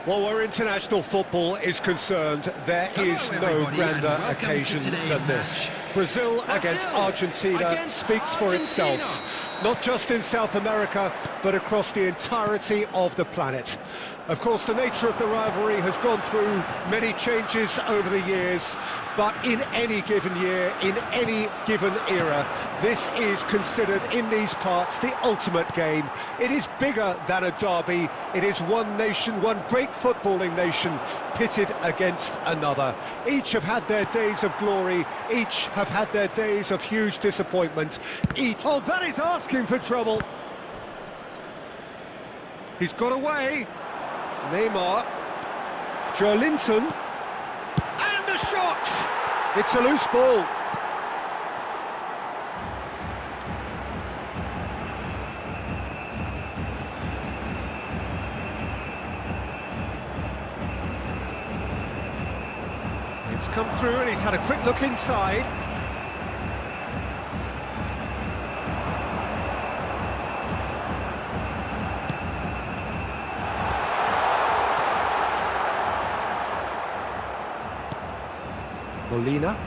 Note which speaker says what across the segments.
Speaker 1: Well, where international football is concerned, there is no grander occasion than this. Brazil against Argentina speaks for itself, not just in South America, but across the entirety of the planet. Of course, the nature of the rivalry has gone through many changes over the years, but in any given year, in any given era, this is considered in these parts the ultimate game. It is bigger than a derby. It is one nation, one great footballing nation pitted against another. Each have had their days of glory, each have had their days of huge disappointment. Oh, that is asking for trouble. He's got away. Neymar. Joelinton. And the shot! It's a loose ball. It's come through and he's had a quick look inside. Molina.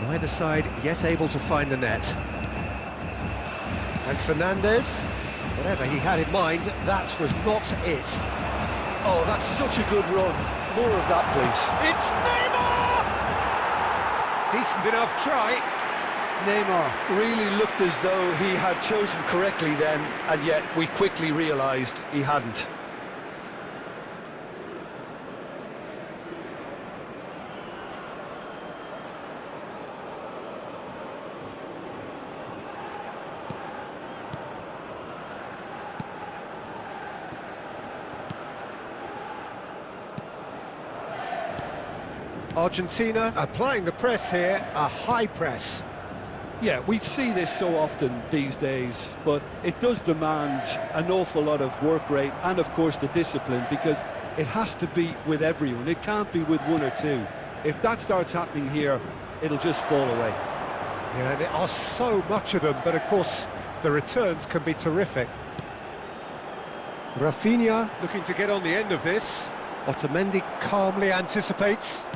Speaker 1: Neither side yet able to find the net. And Fernandez, whatever he had in mind, that was not it.
Speaker 2: Oh, that's such a good run. More of that, please.
Speaker 1: It's Neymar! Decent enough try.
Speaker 2: Neymar really looked as though he had chosen correctly then, and yet we quickly realised he hadn't.
Speaker 1: Argentina applying the press here, a high press.
Speaker 2: Yeah, we see this so often these days, but it does demand an awful lot of work rate and, of course, the discipline, because it has to be with everyone. It can't be with one or two. If that starts happening here, it'll just fall away.
Speaker 1: Yeah, and there are so much of them, but of course, the returns can be terrific. Rafinha looking to get on the end of this. Otamendi calmly anticipates.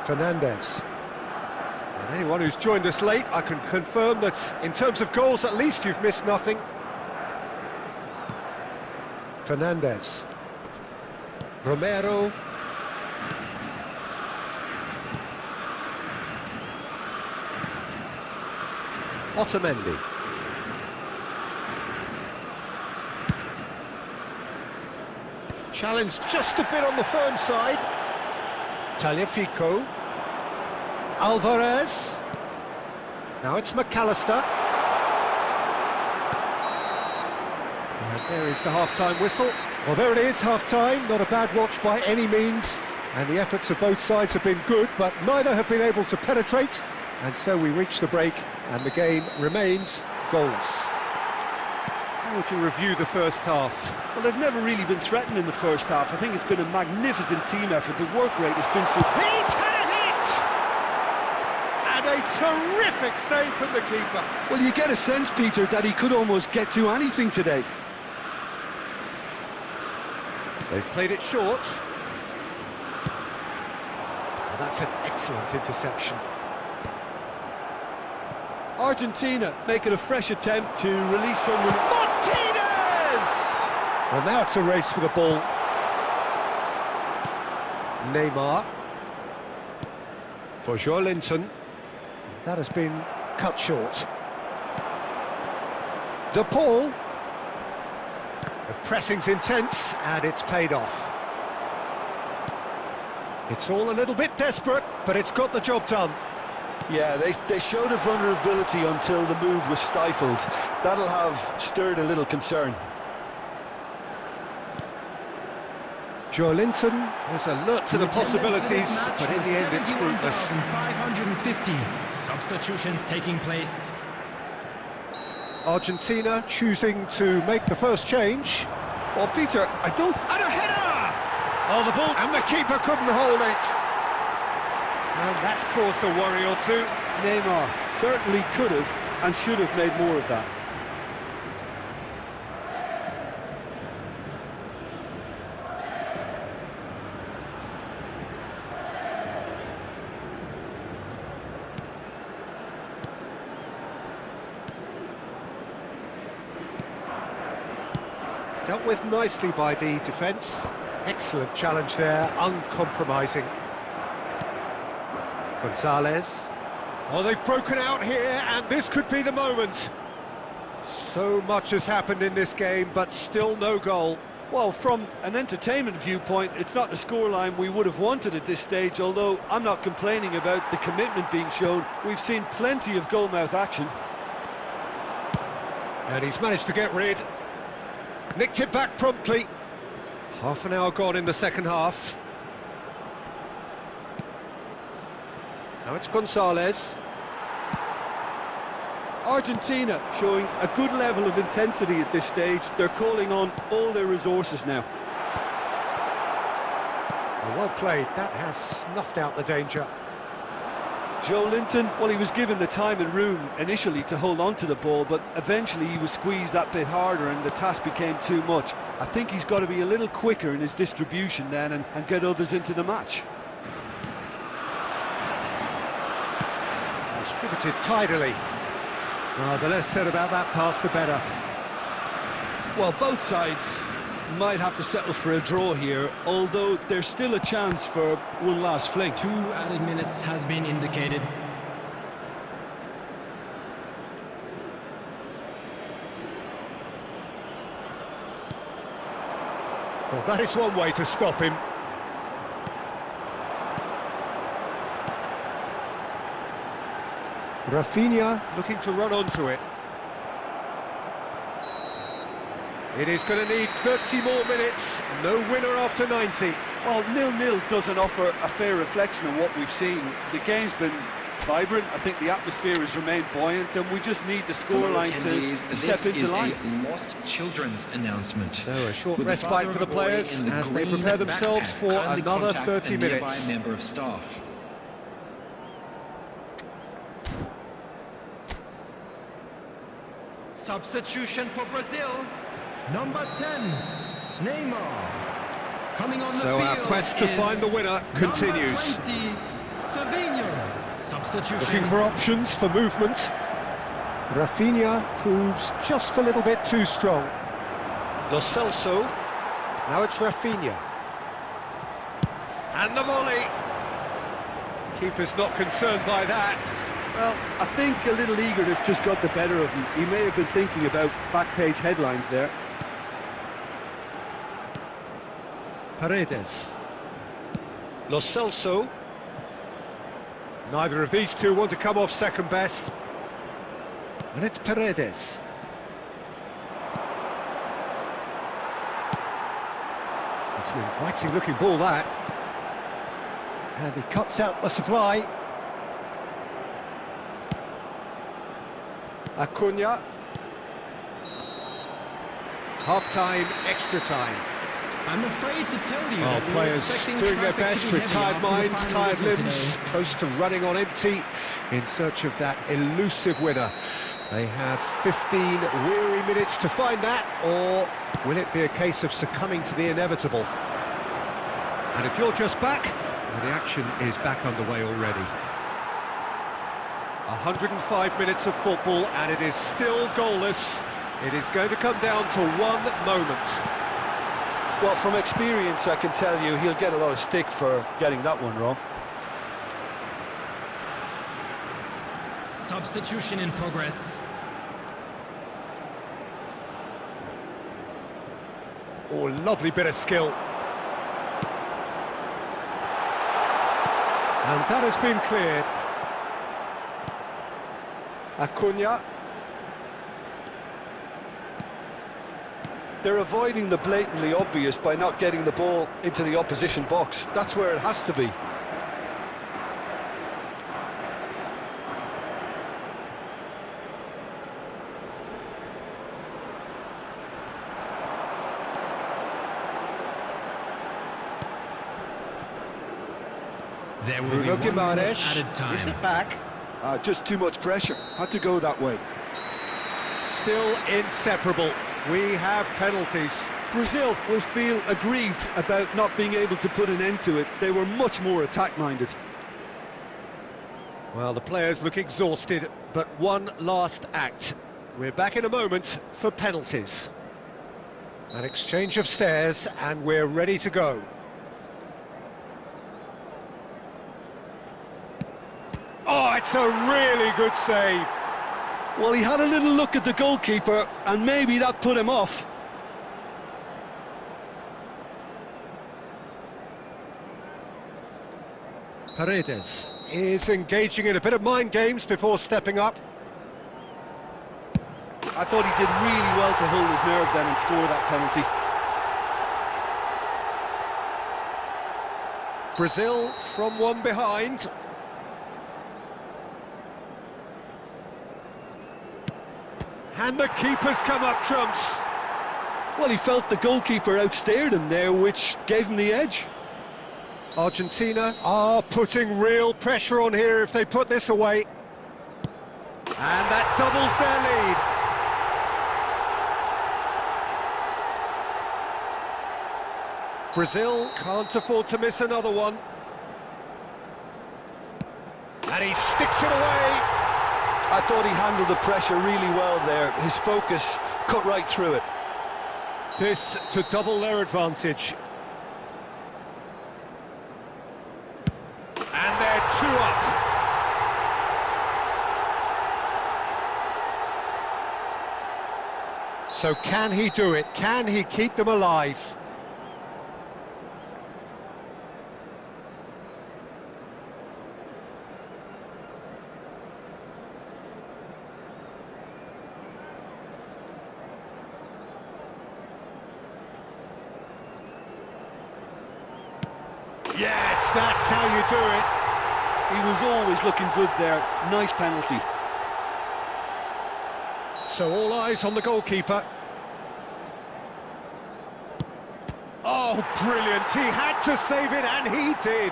Speaker 1: Fernandez. And anyone who's joined us late, I can confirm that in terms of goals, at least you've missed nothing. Fernandez. Romero. Otamendi. Challenged just a bit on the firm side. Tagliafico. Alvarez. Now it's McAllister. And there is the half-time whistle. Well, there it is, half-time. Not a bad watch by any means. And the efforts of both sides have been good, but neither have been able to penetrate. And so we reach the break, and the game remains goals. How would you review the first half?
Speaker 3: Well, they've never really been threatened in the first half. I think it's been a magnificent team effort. The work rate has been so...
Speaker 1: He's had a hit! And a terrific save from the keeper.
Speaker 2: Well, you get a sense, Peter, that he could almost get to anything today.
Speaker 1: They've played it short. And that's an excellent interception.
Speaker 2: Argentina making a fresh attempt to release someone. Martinez!
Speaker 1: Well, now it's a race for the ball. Neymar. For Joelinton. That has been cut short. De Paul. The pressing's intense, and it's paid off. It's all a little bit desperate, but it's got the job done.
Speaker 2: Yeah, they showed a vulnerability until the move was stifled. That'll have stirred a little concern.
Speaker 1: Joelinton is alert to the possibilities, but in the end it's fruitless.
Speaker 4: 550 substitutions taking place.
Speaker 1: Argentina choosing to make the first change.
Speaker 2: Well, Peter, I don't...
Speaker 1: And a header! Oh, the ball... And the keeper couldn't hold it. And that's caused a worry or two.
Speaker 2: Neymar certainly could have and should have made more of that.
Speaker 1: Dealt with nicely by the defence. Excellent challenge there, uncompromising. Gonzalez. Oh, they've broken out here, and this could be the moment. So much has happened in this game, but still no goal.
Speaker 2: Well, from an entertainment viewpoint, it's not the scoreline we would have wanted at this stage, although I'm not complaining about the commitment being shown. We've seen plenty of goalmouth action.
Speaker 1: And he's managed to get rid. Nicked it back promptly. Half an hour gone in the second half. Now it's Gonzalez.
Speaker 2: Argentina showing a good level of intensity at this stage. They're calling on all their resources now.
Speaker 1: Well played. That has snuffed out the danger.
Speaker 2: Joe Linton, well, he was given the time and room initially to hold on to the ball, but eventually he was squeezed that bit harder and the task became too much. I think he's got to be a little quicker in his distribution then and get others into the match.
Speaker 1: Distributed tidily. Well, the less said about that pass, the better.
Speaker 2: Well, both sides might have to settle for a draw here, although there's still a chance for one last fling.
Speaker 4: 2 added minutes has been indicated.
Speaker 1: Well, that is one way to stop him. Rafinha looking to run onto it. It is going to need 30 more minutes. No winner after 90.
Speaker 2: Well, 0-0 doesn't offer a fair reflection of what we've seen. The game's been vibrant. I think the atmosphere has remained buoyant, and we just need the scoreline to step into line.
Speaker 5: A lost children's announcement.
Speaker 1: So a short respite for the players as they prepare themselves for another 30 minutes.
Speaker 5: Member of staff.
Speaker 4: Substitution for Brazil. Number 10, Neymar. Coming on the
Speaker 1: So
Speaker 4: field
Speaker 1: our quest to find the winner continues.
Speaker 4: Number 20, Savinho. Substitution.
Speaker 1: Looking for options for movement. Rafinha proves just a little bit too strong. Lo Celso. Now it's Rafinha. And the volley. Keeper's not concerned by that.
Speaker 2: Well, I think a little eagerness just got the better of him. He may have been thinking about back-page headlines there.
Speaker 1: Paredes. Lo Celso. Neither of these two want to come off second best. And it's Paredes. It's an inviting looking ball, that. And he cuts out the supply. Acuna. Half-time, extra time.
Speaker 4: I'm afraid to tell you
Speaker 1: Well,
Speaker 4: that we were
Speaker 1: players
Speaker 4: expecting
Speaker 1: doing their
Speaker 4: traffic
Speaker 1: best,
Speaker 4: to be heavy
Speaker 1: retired
Speaker 4: after the
Speaker 1: minds,
Speaker 4: final
Speaker 1: tired
Speaker 4: whistle
Speaker 1: limbs,
Speaker 4: today.
Speaker 1: close to running on empty, in search of that elusive winner. They have 15 weary minutes to find that, or will it be a case of succumbing to the inevitable? And if you're just back, well, the action is back underway already. 105 minutes of football, and it is still goalless. It is going to come down to one moment.
Speaker 2: Well, from experience, I can tell you he'll get a lot of stick for getting that one wrong.
Speaker 4: Substitution in progress.
Speaker 1: Oh, lovely bit of skill. And that has been cleared. Acuna.
Speaker 2: They're avoiding the blatantly obvious by not getting the ball into the opposition box. That's where it has to be.
Speaker 4: There will
Speaker 1: Bruno
Speaker 4: be 1 minute
Speaker 1: Guimaraes
Speaker 4: added time.
Speaker 1: gives it back.
Speaker 2: Just too much pressure. Had to go that way.
Speaker 1: Still inseparable. We have penalties.
Speaker 2: Brazil will feel aggrieved about not being able to put an end to it. They were much more attack-minded.
Speaker 1: Well, the players look exhausted, but one last act. We're back in a moment for penalties. An exchange of stares, and we're ready to go. Oh, it's a really good save.
Speaker 2: Well, he had a little look at the goalkeeper, and maybe that put him off.
Speaker 1: Paredes is engaging in a bit of mind games before stepping up.
Speaker 3: I thought he did really well to hold his nerve then and score that penalty.
Speaker 1: Brazil from one behind. And the keeper's come up trumps.
Speaker 2: Well, he felt the goalkeeper outstared him there, which gave him the edge.
Speaker 1: Argentina are putting real pressure on here if they put this away. And that doubles their lead. Brazil can't afford to miss another one. And he sticks it away.
Speaker 2: I thought he handled the pressure really well there. His focus cut right through it.
Speaker 1: This to double their advantage. And they're 2 up. So can he do it? Can he keep them alive? Yes, that's how you do it.
Speaker 3: He was always looking good there. Nice penalty.
Speaker 1: So all eyes on the goalkeeper. Oh, brilliant. He had to save it, and he did.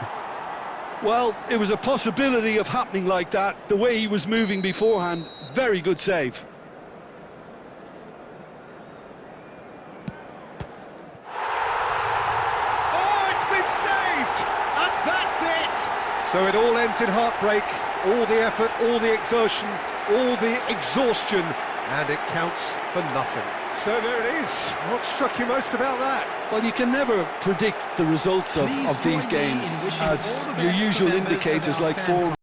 Speaker 2: Well, it was a possibility of happening like that. The way he was moving beforehand, very good save.
Speaker 1: So it all ends in heartbreak, all the effort, all the exertion, all the exhaustion, and it counts for nothing. So there it is. What struck you most about that?
Speaker 2: Well, you can never predict the results of these games, as your usual indicators like form